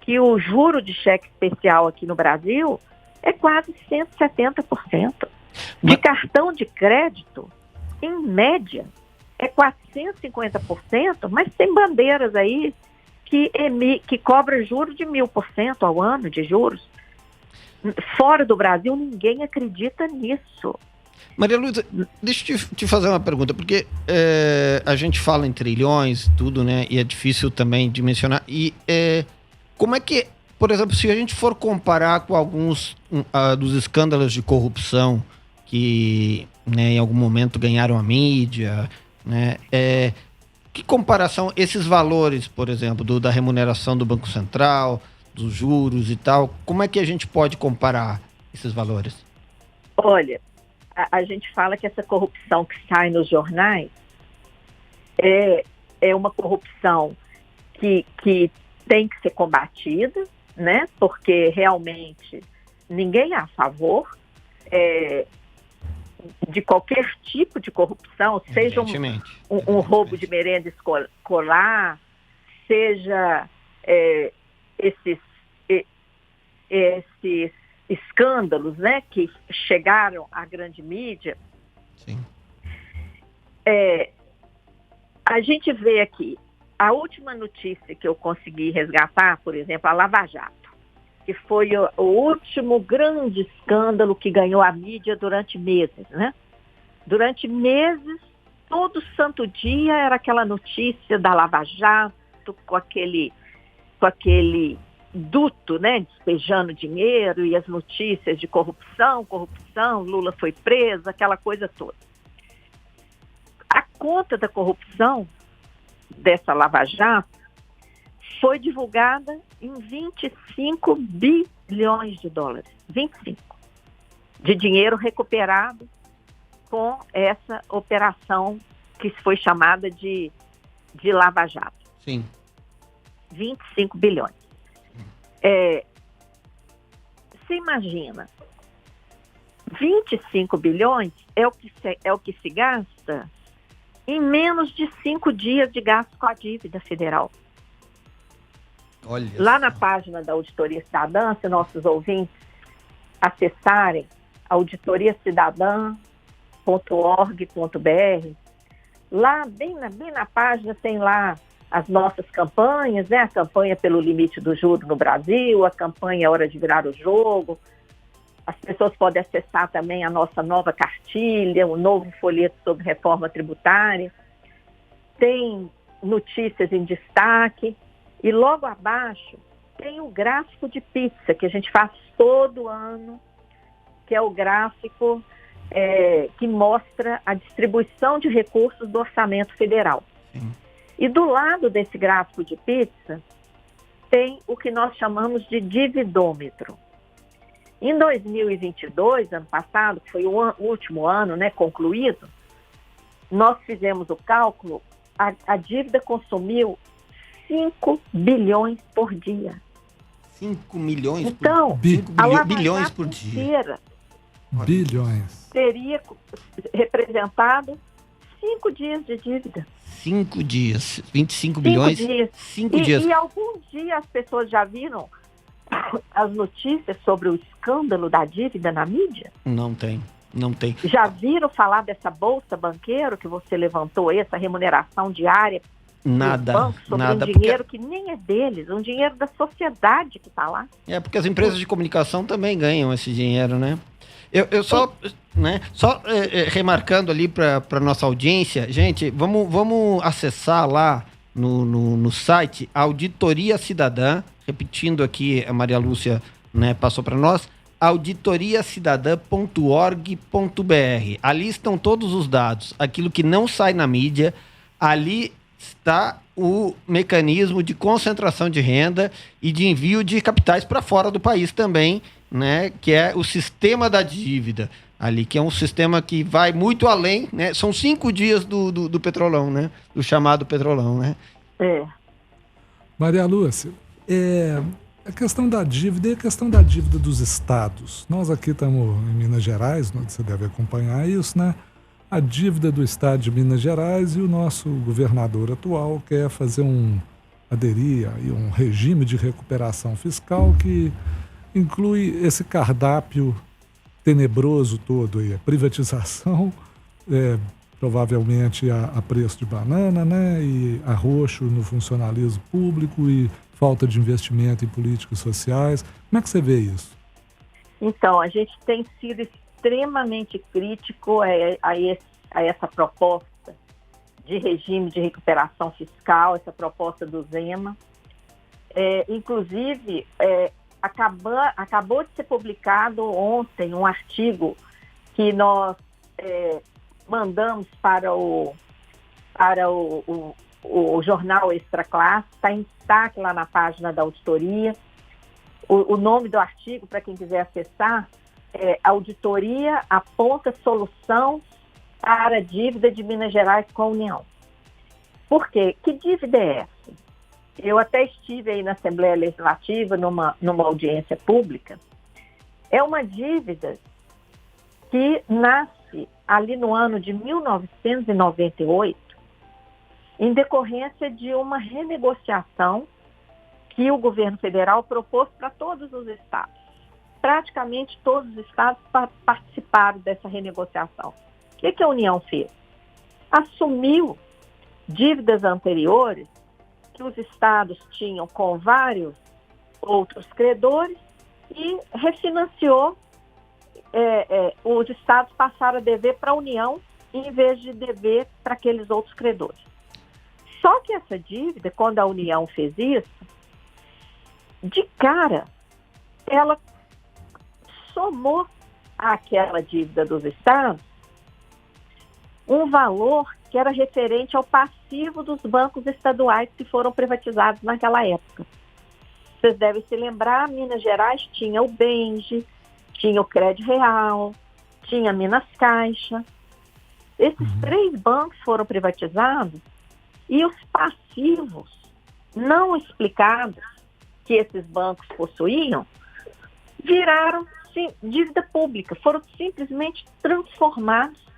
que o juro de cheque especial aqui no Brasil é quase 170%. De cartão de crédito, em média, é 450%, mas tem bandeiras aí que cobra juros de 1000% ao ano de juros. Fora do Brasil, ninguém acredita nisso. Maria Luísa, deixa eu te fazer uma pergunta, porque a gente fala em trilhões, tudo, né? E é difícil também de mencionar. E como é que, por exemplo, se a gente for comparar com alguns dos escândalos de corrupção que, né, em algum momento ganharam a mídia, né? Que comparação, esses valores, por exemplo, da remuneração do Banco Central, dos juros e tal, como é que a gente pode comparar esses valores? Olha, a gente fala que essa corrupção que sai nos jornais é uma corrupção que tem que ser combatida, né? Porque realmente ninguém é a favor de qualquer tipo de corrupção, seja um roubo de merenda escolar, seja esses escândalos, né, que chegaram à grande mídia. Sim. A gente vê aqui, a última notícia que eu consegui resgatar, por exemplo, a Lava Jato, que foi o último grande escândalo que ganhou a mídia durante meses, né? Durante meses, todo santo dia era aquela notícia da Lava Jato, com aquele duto, né, despejando dinheiro e as notícias de corrupção, Lula foi preso, aquela coisa toda. A conta da corrupção dessa Lava Jato foi divulgada em 25 bilhões de dólares. 25. De dinheiro recuperado com essa operação que foi chamada de Lava Jato. Sim. 25 bilhões. Você imagina, 25 bilhões é o que se gasta em menos de 5 dias de gasto com a dívida federal. Olha lá na página da Auditoria Cidadã, se nossos ouvintes acessarem auditoriacidadã.org.br, lá bem na página tem lá as nossas campanhas, né? A campanha pelo limite do juro no Brasil, a campanha Hora de Virar o Jogo. As pessoas podem acessar também a nossa nova cartilha, o novo folheto sobre reforma tributária. Tem notícias em destaque. E logo abaixo tem o gráfico de pizza, que a gente faz todo ano, que é o gráfico que mostra a distribuição de recursos do orçamento federal. Sim. E do lado desse gráfico de pizza tem o que nós chamamos de dividômetro. Em 2022, ano passado, que foi o último ano, né, concluído, nós fizemos o cálculo, a dívida consumiu 5 bilhões por dia. 5 milhões então, bilhões por dia. Bilhões. Teria representado 5 dias de dívida. 5 dias. 25 bilhões. 5 dias. E algum dia as pessoas já viram as notícias sobre o escândalo da dívida na mídia? Não tem. Já viram falar dessa bolsa banqueiro que você levantou, essa remuneração diária? Nada. Sobre nada, um dinheiro que nem é deles, um dinheiro da sociedade que está lá. Porque as empresas de comunicação também ganham esse dinheiro, né? Eu só, né, remarcando ali para nossa audiência, gente, vamos acessar lá no site Auditoria Cidadã, repetindo aqui, a Maria Lúcia, né, passou para nós, auditoriacidadã.org.br. Ali estão todos os dados, aquilo que não sai na mídia, ali está o mecanismo de concentração de renda e de envio de capitais para fora do país também, né, que é o sistema da dívida ali, que é um sistema que vai muito além, né, são 5 dias do petrolão, né, do chamado petrolão, né. Maria Lúcia, a questão da dívida e a questão da dívida dos estados. Nós aqui estamos em Minas Gerais, você deve acompanhar isso, né? A dívida do estado de Minas Gerais, e o nosso governador atual quer aderir a um regime de recuperação fiscal que inclui esse cardápio tenebroso todo aí, a privatização, provavelmente a preço de banana, né, e arroxo no funcionalismo público e falta de investimento em políticas sociais. Como é que você vê isso? Então, a gente tem sido extremamente crítico a essa proposta de regime de recuperação fiscal, essa proposta do Zema. Inclusive, acabou de ser publicado ontem um artigo que nós mandamos para o jornal Extra Classe, está em destaque lá na página da auditoria. O nome do artigo, para quem quiser acessar, Auditoria aponta solução para a dívida de Minas Gerais com a União. Por quê? Que dívida é essa? eu até estive aí na Assembleia Legislativa, numa audiência pública. É uma dívida que nasce ali no ano de 1998, em decorrência de uma renegociação que o governo federal propôs para todos os estados. Praticamente todos os estados participaram dessa renegociação. O que a União fez? Assumiu dívidas anteriores que os estados tinham com vários outros credores e refinanciou. Os estados passaram a dever para a União em vez de dever para aqueles outros credores. Só que essa dívida, quando a União fez isso, de cara, ela somou àquela dívida dos estados um valor que era referente ao passivo dos bancos estaduais que foram privatizados naquela época. Vocês devem se lembrar, Minas Gerais tinha o Benge, tinha o Crédito Real, tinha a Minas Caixa. Esses 3 bancos foram privatizados e os passivos não explicados que esses bancos possuíam viraram dívida pública, foram simplesmente transformados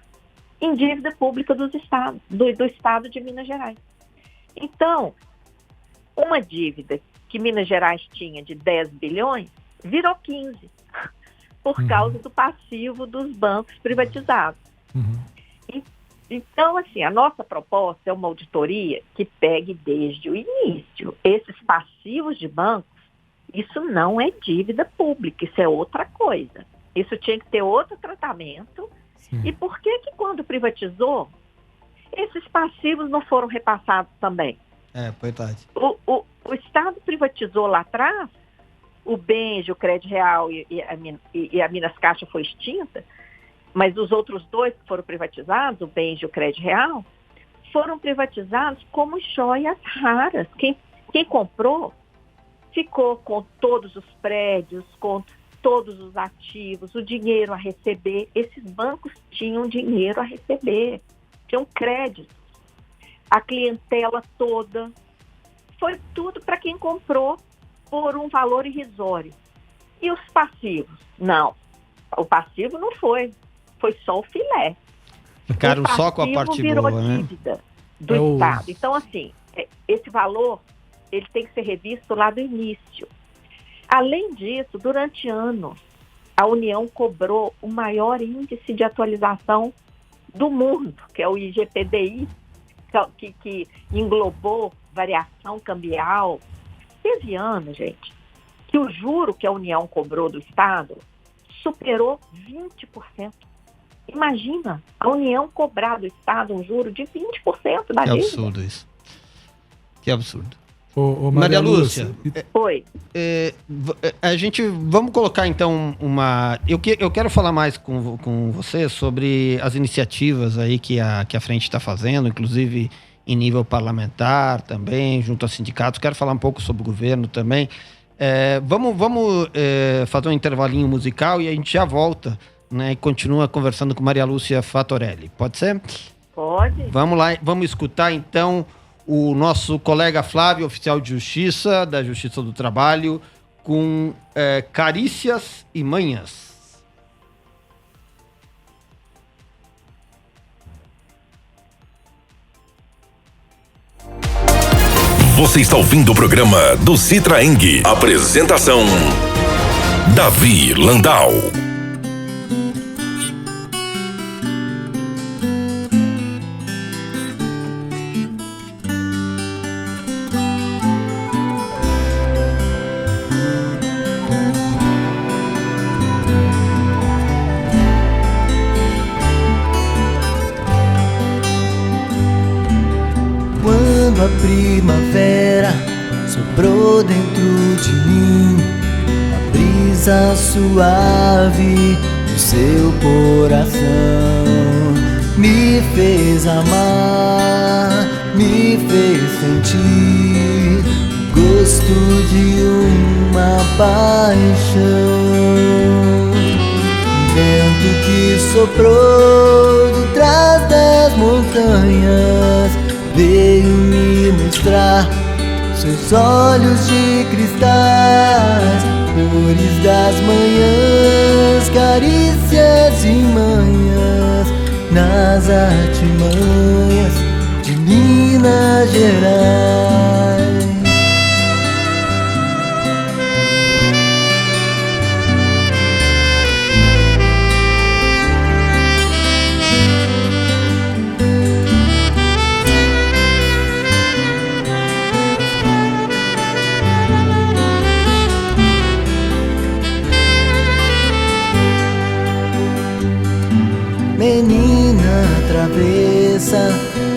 em dívida pública dos estados, do estado de Minas Gerais. Então, uma dívida que Minas Gerais tinha de 10 bilhões virou 15, por causa do passivo dos bancos privatizados. Então, assim, a nossa proposta é uma auditoria que pegue desde o início. Esses passivos de bancos, isso não é dívida pública, isso é outra coisa. Isso tinha que ter outro tratamento. Sim. E por que quando privatizou, esses passivos não foram repassados também? Verdade. O Estado privatizou lá atrás, o Benge, o Crédito Real e a Minas Caixa foi extinta, mas os outros 2 que foram privatizados, o Benge e o Crédito Real, foram privatizados como joias raras. Quem comprou ficou com todos os prédios, com todos os ativos, o dinheiro a receber. Esses bancos tinham dinheiro a receber, tinham crédito. A clientela toda, foi tudo para quem comprou por um valor irrisório. E os passivos? Não, o passivo não foi só o filé. Ficaram só com a parte virou boa, né? Dívida do Estado. Então, assim, esse valor, ele tem que ser revisto lá do início. Além disso, durante anos, a União cobrou o maior índice de atualização do mundo, que é o IGPDI, que englobou variação cambial. Teve anos, gente, que o juro que a União cobrou do Estado superou 20%. Imagina, a União cobrar do Estado um juro de 20% da dívida. Que absurdo isso. Que absurdo. Ô, Maria Lúcia. Oi. Vamos colocar então eu quero falar mais com você sobre as iniciativas aí que a frente está fazendo, inclusive em nível parlamentar também, junto aos sindicatos. Quero falar um pouco sobre o governo também. Vamos fazer um intervalinho musical e a gente já volta, né, e continua conversando com Maria Lúcia Fattorelli. Pode ser? Pode. Vamos lá, vamos escutar então o nosso colega Flávio, oficial de Justiça, da Justiça do Trabalho, com Carícias e Manhas. Você está ouvindo o programa do Citraeng. Apresentação: Davi Landau. A primavera soprou dentro de mim, a brisa suave do seu coração me fez amar, me fez sentir o gosto de uma paixão. Um vento que soprou de trás das montanhas veio me mostrar seus olhos de cristais, flores das manhãs, carícias e manhãs, nas artimanhas de Minas Gerais. Menina travessa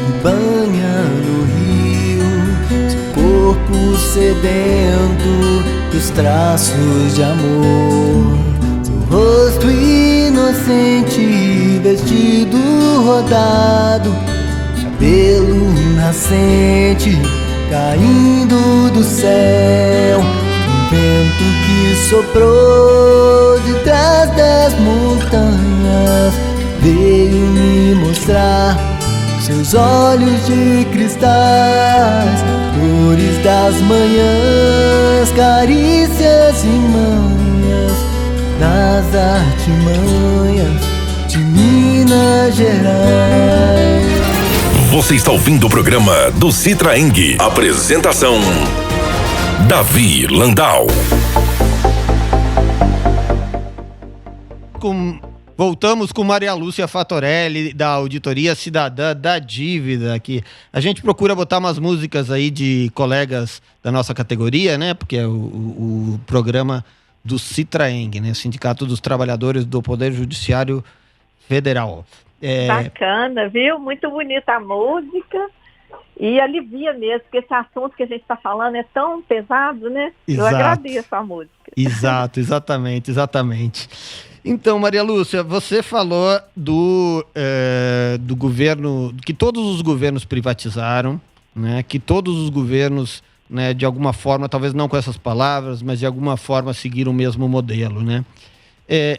e banha no rio, seu corpo sedento dos traços de amor, seu rosto inocente, vestido rodado, cabelo nascente caindo do céu, um vento que soprou de trás das montanhas veio me mostrar seus olhos de cristais, flores das manhãs, carícias e manhas, nas artimanhas de Minas Gerais. Você está ouvindo o programa do Citraeng. Apresentação: Davi Landau. Voltamos com Maria Lúcia Fatorelli, da Auditoria Cidadã da Dívida, que a gente procura botar umas músicas aí de colegas da nossa categoria, né? Porque é o programa do Citraeng, né? Sindicato dos Trabalhadores do Poder Judiciário Federal. Bacana, viu? Muito bonita a música e alivia mesmo, porque esse assunto que a gente está falando é tão pesado, né? Exato. Eu agradeço a música. Exato, exatamente. Então, Maria Lúcia, você falou do governo, que todos os governos privatizaram, né? Que todos os governos, né, de alguma forma, talvez não com essas palavras, mas de alguma forma seguiram o mesmo modelo, né?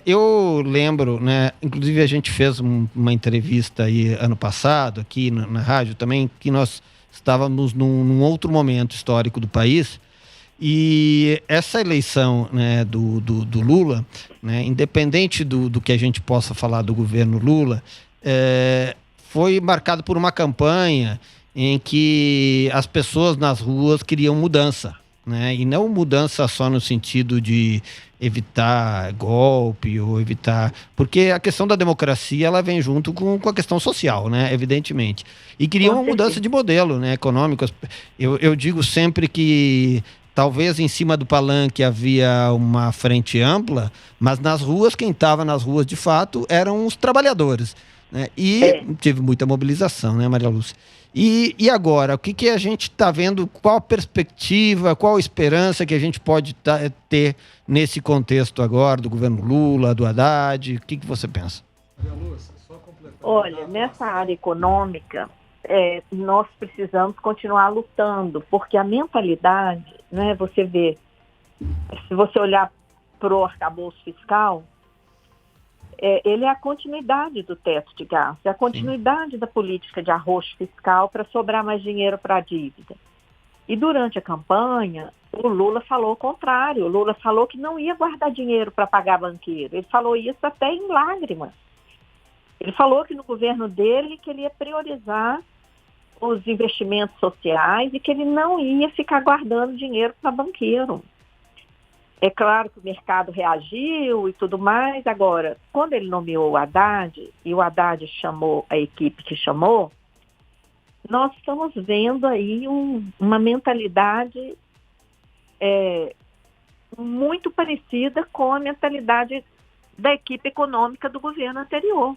Eu lembro, né, inclusive a gente fez uma entrevista aí ano passado, aqui na rádio também, que nós estávamos num outro momento histórico do país, e essa eleição, né, do Lula, né, independente do que a gente possa falar do governo Lula, foi marcado por uma campanha em que as pessoas nas ruas queriam mudança, né, e não mudança só no sentido de evitar golpe ou evitar... Porque a questão da democracia, ela vem junto com a questão social, né, evidentemente. E queriam uma mudança de modelo, né, econômico. Eu digo sempre que talvez em cima do palanque havia uma frente ampla, mas nas ruas, quem estava nas ruas de fato eram os trabalhadores, né? E tive muita mobilização, né, Maria Lúcia? E agora, o que a gente está vendo, qual a perspectiva, qual a esperança que a gente pode ter nesse contexto agora, do governo Lula, do Haddad? O que você pensa? Olha, nessa área econômica, nós precisamos continuar lutando, porque a mentalidade, né, você vê, se você olhar para o arcabouço fiscal, ele é a continuidade do teto de gastos, é a continuidade da política de arroxo fiscal para sobrar mais dinheiro para a dívida. E durante a campanha, o Lula falou o contrário, o Lula falou que não ia guardar dinheiro para pagar banqueiro, ele falou isso até em lágrimas. Ele falou que no governo dele que ele ia priorizar os investimentos sociais e que ele não ia ficar guardando dinheiro para banqueiro. É claro que o mercado reagiu e tudo mais. Agora, quando ele nomeou o Haddad, e o Haddad chamou a equipe que chamou, nós estamos vendo aí uma mentalidade muito parecida com a mentalidade da equipe econômica do governo anterior,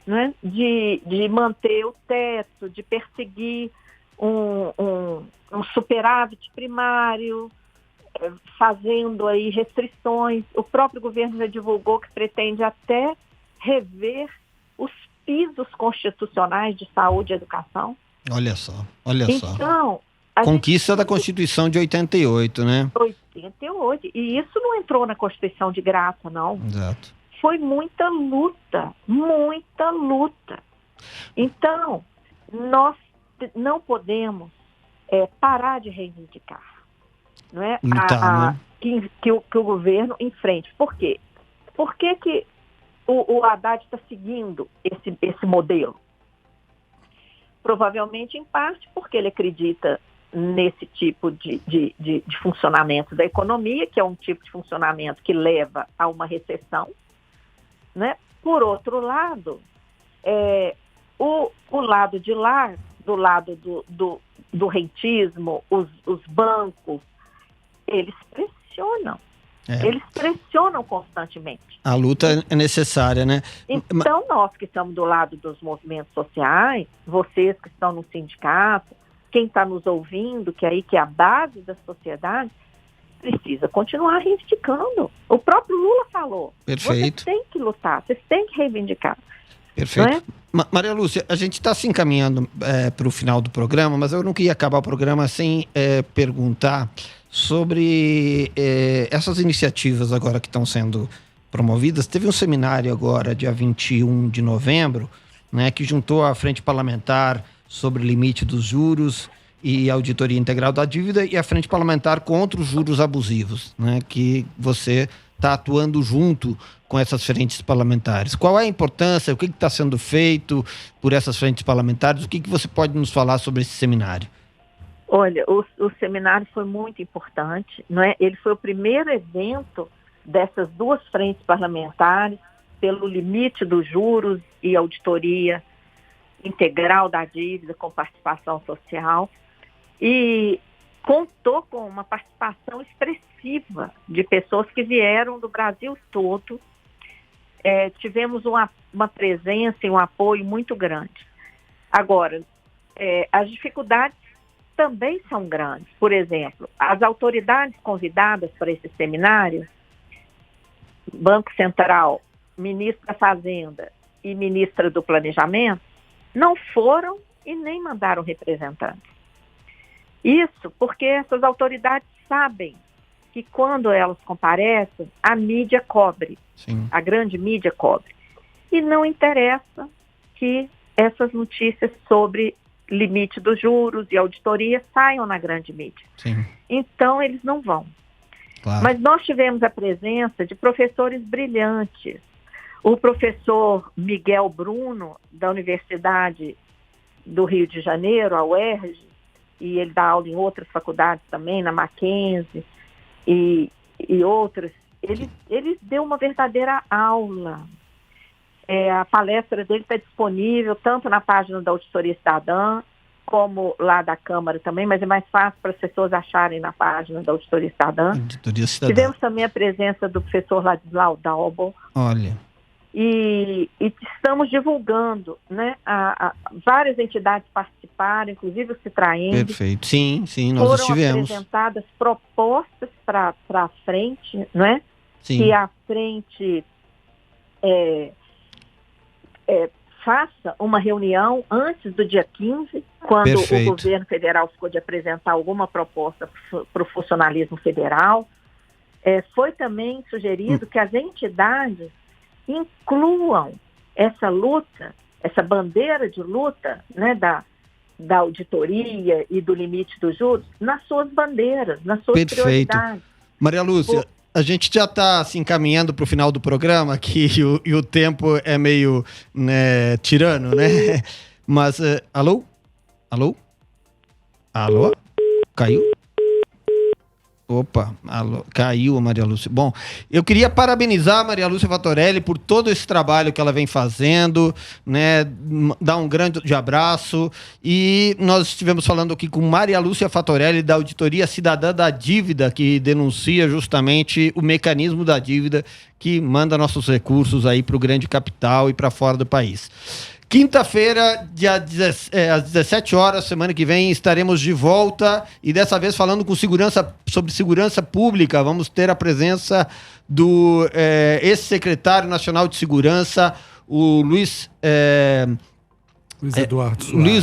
né? De manter o teto, de perseguir um superávit primário, fazendo aí restrições. O próprio governo já divulgou que pretende até rever os pisos constitucionais de saúde e educação. Olha só. Então, conquista da Constituição de 88, né? 88. E isso não entrou na Constituição de graça, não. Exato. Foi muita luta. Então, nós não podemos parar de reivindicar, não é? Lutar, né? Que o governo enfrente. Por quê? Por que o Haddad está seguindo esse modelo? Provavelmente, em parte, porque ele acredita nesse tipo de funcionamento da economia, que é um tipo de funcionamento que leva a uma recessão, né? Por outro lado, o lado de lá, do lado do rentismo, os bancos, eles pressionam. Eles pressionam constantemente. A luta é necessária, né? Então, nós que estamos do lado dos movimentos sociais, vocês que estão no sindicato, quem está nos ouvindo, que é a base da sociedade, precisa continuar reivindicando. O próprio Lula falou. Perfeito. Vocês têm que lutar, vocês têm que reivindicar. Perfeito. Maria Lúcia, a gente está se encaminhando para o final do programa, mas eu não queria acabar o programa sem perguntar sobre essas iniciativas agora que estão sendo promovidas. Teve um seminário agora, dia 21 de novembro, né, que juntou a Frente Parlamentar sobre limite dos juros e auditoria integral da dívida e a Frente Parlamentar contra os juros abusivos, né, que você está atuando junto com essas frentes parlamentares. Qual é a importância, o que está sendo feito por essas frentes parlamentares? O que você pode nos falar sobre esse seminário? Olha, o seminário foi muito importante, não é? Ele foi o primeiro evento dessas duas frentes parlamentares pelo limite dos juros e auditoria integral da dívida com participação social, e contou com uma participação expressiva de pessoas que vieram do Brasil todo. Tivemos uma presença e um apoio muito grande. Agora, as dificuldades também são grandes. Por exemplo, as autoridades convidadas para esse seminário, Banco Central, Ministro da Fazenda e Ministra do Planejamento, não foram e nem mandaram representantes. Isso porque essas autoridades sabem que quando elas comparecem, a mídia cobre. Sim. A grande mídia cobre. E não interessa que essas notícias sobre limite dos juros e auditoria saiam na grande mídia. Sim. Então, eles não vão. Claro. Mas nós tivemos a presença de professores brilhantes. O professor Miguel Bruno, da Universidade do Rio de Janeiro, a UERJ, e ele dá aula em outras faculdades também, na Mackenzie e outras. Ele deu uma verdadeira aula. A palestra dele está disponível tanto na página da Auditoria Cidadã, como lá da Câmara também, mas é mais fácil para as pessoas acharem na página da Auditoria Cidadã. Auditoria Cidadã. Tivemos também a presença do professor Ladislau Dalbo. Olha. E estamos divulgando, né? Várias entidades participaram, inclusive o Citraeng. Perfeito. Sim, nós estivemos. Foram apresentadas propostas para a frente, né? Sim. Que a frente faça uma reunião antes do dia 15, quando Perfeito. o governo federal ficou de apresentar alguma proposta para o funcionalismo federal. Foi também sugerido que as entidades incluam essa luta, essa bandeira de luta, né, da auditoria e do limite dos juros nas suas bandeiras, nas suas prioridades. Maria Lúcia, a gente já está se encaminhando para o final do programa, que o tempo é meio, né, tirano, né? Mas, alô? Caiu? Opa, caiu a Maria Lúcia. Bom, eu queria parabenizar a Maria Lúcia Fatorelli por todo esse trabalho que ela vem fazendo, né? Dar um grande abraço. E nós estivemos falando aqui com Maria Lúcia Fatorelli, da Auditoria Cidadã da Dívida, que denuncia justamente o mecanismo da dívida que manda nossos recursos aí para o grande capital e para fora do país. Quinta-feira, às 17 horas, semana que vem, estaremos de volta e dessa vez falando sobre segurança pública. Vamos ter a presença do ex-secretário nacional de segurança, o Luiz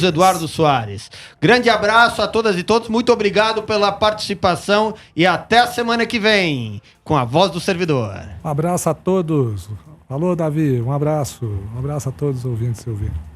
Eduardo Soares. Grande abraço a todas e todos, muito obrigado pela participação e até a semana que vem com a Voz do Servidor. Um abraço a todos. Alô, Davi, um abraço a todos os ouvintes e ouvintes.